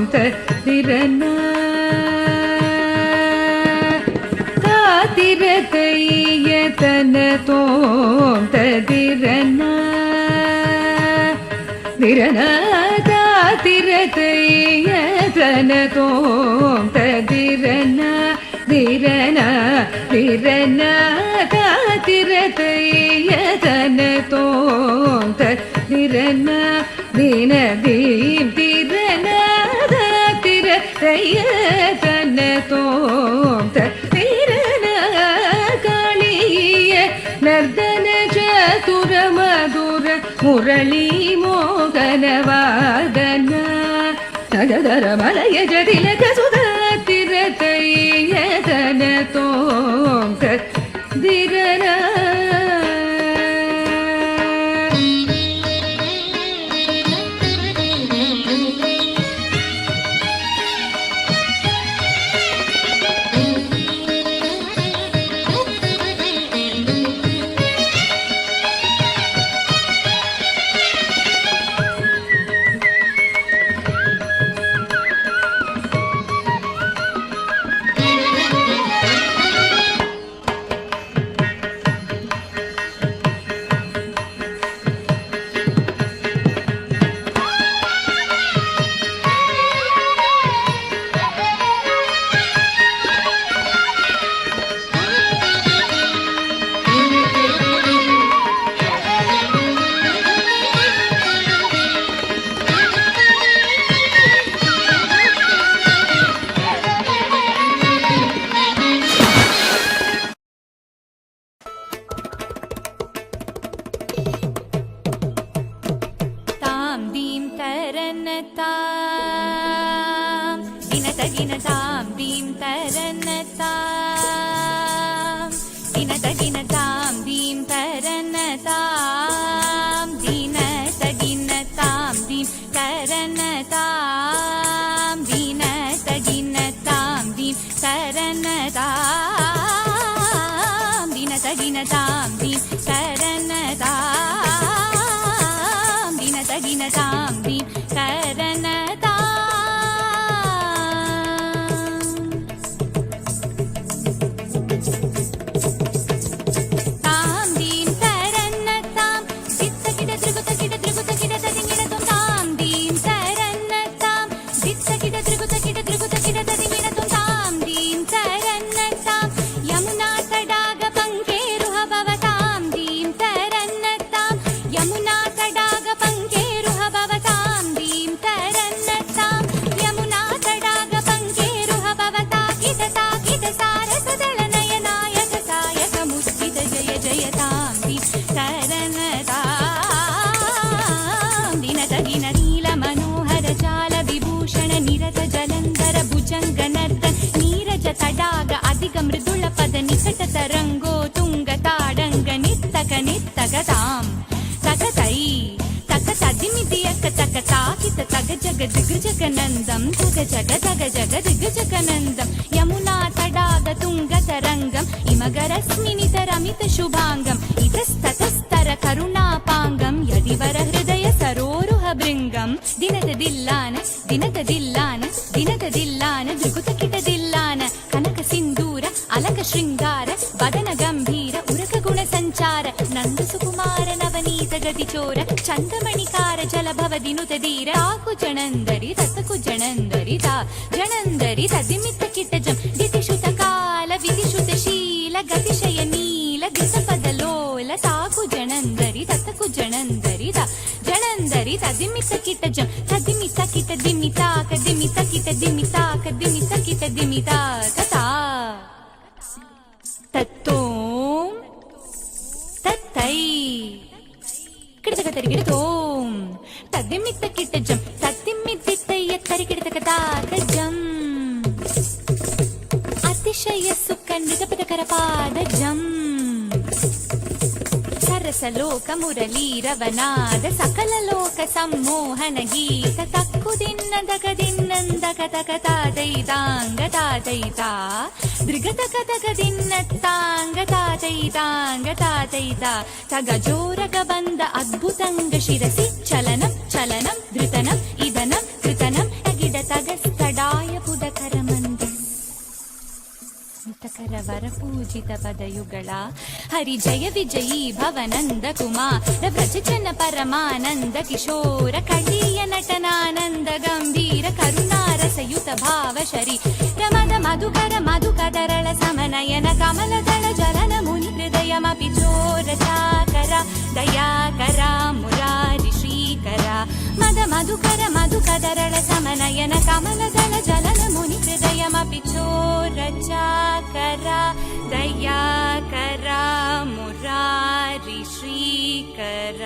திரன தாதிரதையதன தோம் ததிரன திரன தாதிரதையதன தோம் ததிரன திரன திரன தாதிரதையதன தோம் ததிரன தின தீம் திரன தாதிரதையதன தோம் ததிரன காளிய நர்தன சதுர மதுர முரளி மோகன வாதன தகதர மலய ஜடிலக சுதத்திரதையதன தோம் ததிரன जगनन्दं यमुना तडाग तुंग तरंगं इमगरस्मिनितरमित शुभांगं इतस्ततस्तर करुणापांगं यदिवर हृदय सरोरुह भृंगं दिनतदिल्लान दिनतदिल्लान दिनतदिल्लान दृगुतकिटदिल्लान कनक सिंदूर अलक श्रृंगार वदन गंभीर उरक गुण संचार नंद सुकुमार नवनीत गति चोर चंदमणिकार जलभव दिनुत धीर ताकु जनंदरी ततकु जनंदरी ता जनंदरी तदिमित किटजं दितिशुत काल विदिशुत शील गतिशय नील दिसपदलोल ताकु जनंदरी ततकु जनंदरी ता जनंदरी तदिमित किटजं तदिमित किट दिमिताक दिमित किट दिमिताक दिमित किट दिमिताक ता तत्तोम तत्तै किडतकतरिगिडतोम तदिमित किटजं तदिमितितय तरिगिडतकताकजं अतिशय सुखंडितपदकरपादजं सरसलोक मुरलीरवनाद सकल लोक सम्मोहन गीत तक्कुदिन्नदगदिन्नन्दकतकतातैताङ्गतातैता दृगतकतकदिन्नत्ताङ्गतातैताङ्गतातैता तगजोरगबन्ध अद्भुतङ्ग शिरसि चलनं चलनं धृतनं इदनं कृतनं गिडतग ಮಂಗಳಾಶಕರ ವರ ಪೂಜಿತ ಪದಯುಗಳ ಹರಿ ಜಯ ವಿಜಯೀ ಭವನಂದ ಕುಮಾರ ವ್ರಜಜನ ಪರಮಾನಂದ ಕಿಶೋರ ಕಳೀಯ ನಟನಾನಂದ ಗಂಭೀರ ಕರುಣಾರಸಯುತ ಭಾವ ಶರೀ ರಮದ ಮಧುಕರ ಮಧುಕದರಳ ಸಮನಯನ ಕಮಲದಳ ಜಲನ ಮುನಿ ಹೃದಯಮಪಿ ಚೋರ ಚಾಕರ ದಯಾಕರ ಮುರಾರಿ ಶ್ರೀಕರ ಮದ ಮಧುಕರ ಮಧುಕದರಳ ಸಮನಯನ ಕಮಲದಳ ಜಲನ ಮುನಿ ಹೃದಯಮಪಿ ಚೋರ ಚಾಕರ ದಯಾಕರ ಮುರಾರಿ ಶ್ರೀಕರ.